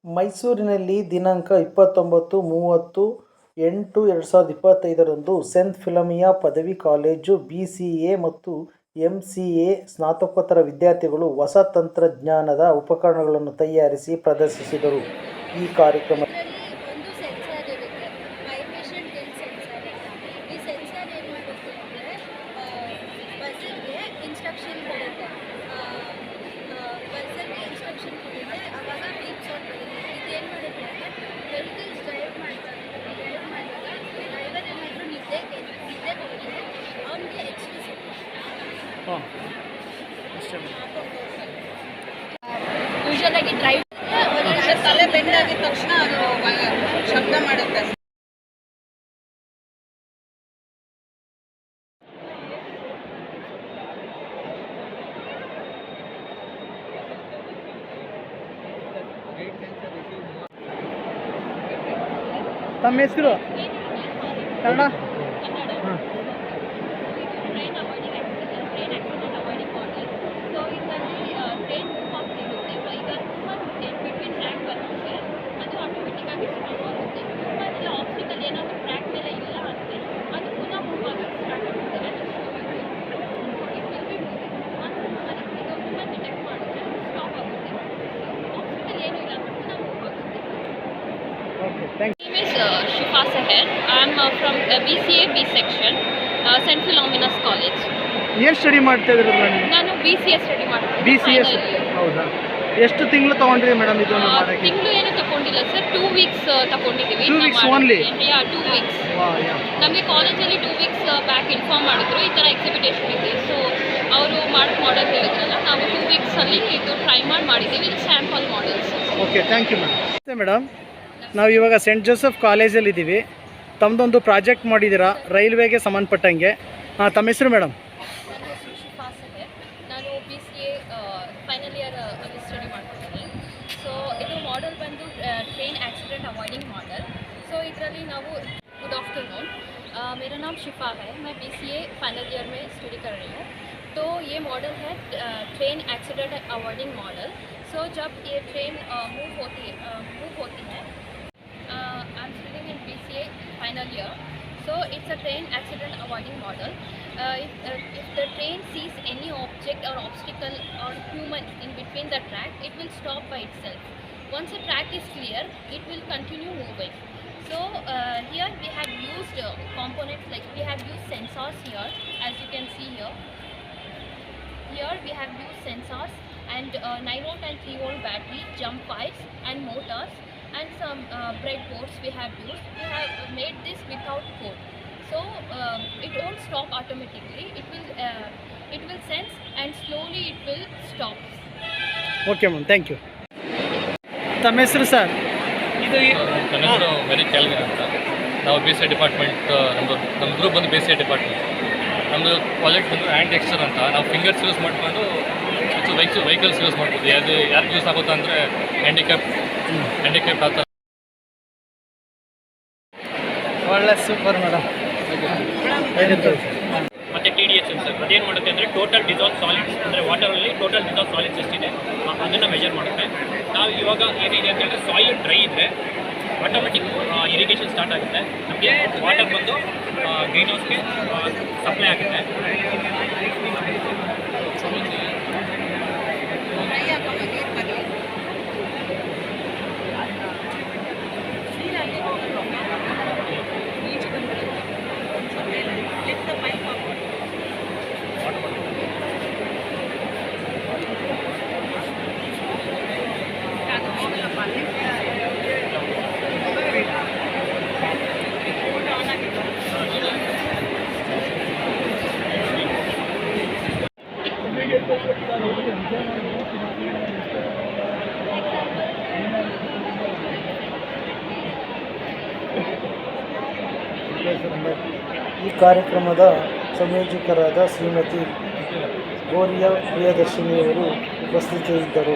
ಮೈಸೂರಿನಲ್ಲಿ ದಿನಾಂಕ 29-30-8-2025ರಂದು Saint Philomena ಪದವಿ ಕಾಲೇಜು BCA ಮತ್ತು MCA ಸ್ನಾತಕೋತ್ತರ ವಿದ್ಯಾರ್ಥಿಗಳು ಹೊಸ ತಂತ್ರಜ್ಞಾನದ ಉಪಕರಣಗಳನ್ನು ತಯಾರಿಸಿ ಪ್ರದರ್ಶಿಸಿದರು. ಈ ಕಾರ್ಯಕ್ರಮ ಒಂದು ಸೆನ್ಸರ್ ಇರುತ್ತೆ, ವೈಬ್ರೇಷನ್ ಟಿಲ್ಟ್ ಸೆನ್ಸರ್ ಅಂತ. ಈ ಸೆನ್ಸರ್ ಏನು ಮಾಡುತ್ತೆ ಅಂದರೆ ಬಜರ್ಗೆ ಇನ್ಸ್ಟ್ರಕ್ಷನ್ ಕೊಡುತ್ತೆ. ಆವಾಗ ಬೀಪ್ ಸೌಂಡ್ ಬರುತ್ತೆ. ಇದೇನು ಮಾಡುತ್ತೆ ಅಂದರೆ ವೆಹಿಕಲ್ಸ್ ಡ್ರೈವ್ ಮಾಡಿದಾಗ ಡ್ರೈವರ್ ಏನಾದರೂ ನಿದ್ದೆ ಹೋಗಿದ್ರೆ ಅವನಿಗೆ ಎಚ್ಚರಿಸುತ್ತೆ. ಯೂಶಲಾಗಿ ಡ್ರೈವ್ ತಲೆ ಬೆಂಡ್ ಆಗಿದ ತಕ್ಷಣ ಅದು ಶಬ್ದ ಮಾಡುತ್ತೆ. ತಮ್ಮ ಹೆಸರು Kannada? Train avoiding train accident avoiding ಮಾಡಲ್. ಸೊ ಇದರಲ್ಲಿ ಟ್ರೈನ್ ಮೂವ್ ಆಗ್ತಿರುತ್ತೆ. ಈಗ ಬಿಟ್ವೀನ್ ಟ್ರ್ಯಾಕ್ ಬರುತ್ತೆ, ಅದು ಆಟೋಮೆಟಿಕ್ಕಾಗಿ ಸ್ಟಾಪ್ ಆಗುತ್ತೆ. ಮತ್ತು ಆಬ್ಸ್ಟಿಕಲ್ ಏನಾದರೂ ಟ್ರ್ಯಾಕ್ ಮೇಲೆ ಇಲ್ಲ ಅಂದರೆ ಅದು ಪುನಃ ಮೂವ್ ಆಗೋಕ್ಕೆ ಸ್ಟಾರ್ಟ್ ಆಗುತ್ತೆ. ಅದು ಇಟ್ ವಿಲ್ ಬಿ ಮೂವಿಂಗ್. ಅದಕ್ಕೆ ಇದು ಪುನಃ ಡಿಟೆಕ್ಟ್ ಮಾಡಿದ್ರೆ ಸ್ಟಾಪ್ ಆಗುತ್ತೆ. ಆಬ್ಸ್ಟಿಕಲ್ ಏನೂ ಇಲ್ಲ ಅಂದರೆ ಪುನಃ ಮೂವ್ ಆಗುತ್ತೆ. Okay, thank you. My name is Shifa Seher. I am from BCA B section, St. Philomena's College. ಏನು ಸ್ಟಡಿ ಮಾಡ್ತಾ ಇದ್ದೀರಾ ಮೇಡಮ್? ನಾನು BCA ಸ್ಟಡಿ ಮಾಡ್ತೀನಿ. BCS ಹೌದಾ? ಎಷ್ಟು ತಿಂಗಳು ತೊಗೊಂಡ್ರಿ ಮೇಡಮ್ ಇದನ್ನು ಮಾಡೋಕ್ಕೆ? ತಿಂಗಳು ಏನು ತಗೊಂಡಿಲ್ಲ ಸರ್, 2 ವೀಕ್ಸ್ ತಗೊಂಡಿದ್ದೀವಿ. 2 weeks only? ಯಾ 2 ವೀಕ್ಸ್. ನಮಗೆ ಕಾಲೇಜಲ್ಲಿ 2 ವೀಕ್ಸ್ ಬ್ಯಾಕ್ ಇನ್ಫಾರ್ಮ್ ಮಾಡಿದ್ರು ಈ ಥರ ಎಕ್ಸಿಬಿಟೇಷನ್ ಇದೆ. ಸೊ ಅವರು ಮಾಡೋಕ್ಕೆ ಮಾಡಲ್ ಹೇಳಿದ್ರಲ್ಲ, ನಾವು 2 ವೀಕ್ಸಲ್ಲಿ ಇದು ಟ್ರೈ ಮಾಡಿದ್ದೀವಿ. ಇದು sample models. Okay, thank you madam. Madam, ನಾವು ಇವಾಗ ಸೆಂಟ್ ಜೋಸೆಫ್ ಕಾಲೇಜಲ್ಲಿದ್ದೀವಿ. ತಮ್ಮದೊಂದು ಪ್ರಾಜೆಕ್ಟ್ ಮಾಡಿದ್ದೀರಾ ರೈಲ್ವೆಗೆ ಸಂಬಂಧಪಟ್ಟಂಗೆ. ತಮ್ಮ ಹೆಸರು ಮೇಡಮ್? ನನ್ನ ಹೆಸರು ಶಿಫಾ ಸೆಹರ್. ನಾನು BCA ಫೈನಲ್ ಇಯರ್ ಸ್ಟಡಿ ಮಾಡ್ತಿದ್ದೀನಿ. ಸೊ ಇದು ಮಾಡೆಲ್ ಬಂದು ट्रेन एक्सीडेंट अवॉइडिंग मॉडल. सो ಇದರಲ್ಲಿ ನಾವು गुड आफ्टरनून, मेरा नाम शिफा है. मैं BCA फाइनल ईयर में स्टडी कर रही हूँ. तो ये मॉडल है ट्रेन एक्सीडेंट अवॉइडिंग मॉडल. सो जब ये ट्रेन मूव होती है I'm studying in BCA final year. So it's a train accident avoiding model. If the train sees any object or obstacle or human in between the track, it will stop by itself. Once the track is clear, it will continue moving. So here we have used components, like we have used sensors here, as you can see here. Here we have used sensors and 9V and 3V battery, jump wires and motors, and some breadboards we have used. We have made this without code. So it won't stop automatically. It will sense and slowly it will stop. Okay ma'am, thank you. ತಮ್ಮ ಹೆಸರು sir? ಇದು ನನ್ನ ಹೆಸರು very Calvin ಅಂತ. ನಾವು BCA department, ನಮ್ಮ group ಬಂದು BCA department. ನಮ್ಮದು ಪ್ರಾಜೆಕ್ಟ್ ಬಂದು ಹ್ಯಾಂಡ್ ಟೆಕ್ಸ್ಚರ್ ಅಂತ. ನಾವು ಫಿಂಗರ್ಸ್ ಯೂಸ್ ಮಾಡಿಕೊಂಡು ವೆಹಿಕಲ್ಸ್ ಯೂಸ್ ಮಾಡ್ಬೋದು. ಅದು ಯಾರಿಗೆ ಯೂಸ್ ಆಗುತ್ತೆ ಅಂದರೆ ಹ್ಯಾಂಡಿಕ್ಯಾಪ್ ಆ ಥರ. ಒಳ್ಳೆ ಸೂಪರ್ ಮೇಡಮ್. ಮತ್ತು TDS ಸೆನ್ಸರ್ ಅದೇನು ಮಾಡುತ್ತೆ ಅಂದರೆ ಟೋಟಲ್ ಡಿಸಾಲ್ವ್ ಸಾಲಿಡ್ಸ್, ಅಂದರೆ ವಾಟರಲ್ಲಿ ಟೋಟಲ್ ಡಿಸಾಲ್ವ್ ಸಾಲಿಡ್ಸ್ ಎಷ್ಟಿದೆ ಅದನ್ನು ಮೆಜರ್ ಮಾಡುತ್ತೆ. ನಾವು ಇವಾಗ ಏನಿದೆ ಅಂತ ಹೇಳಿದ್ರೆ ಸಾಯಿಲ್ ಡ್ರೈ ಇದ್ದರೆ ಆಟೋಮೆಟಿಕ್ ಇರಿಗೇಷನ್ ಸ್ಟಾರ್ಟ್ ಆಗುತ್ತೆ. ನಮಗೆ ವಾಟರ್ ಬಂದು ಗ್ರೀನ್ ಹೌಸ್ಗೆ ಸಪ್ಲೈ ಆಗುತ್ತೆ. ಈ ಕಾರ್ಯಕ್ರಮದ ಸಂಯೋಜಕರಾದ ಶ್ರೀಮತಿ ಗೋರಿಯಾ ಪ್ರಿಯದರ್ಶಿನಿಯವರು ಉಪಸ್ಥಿತರಿದ್ದರು.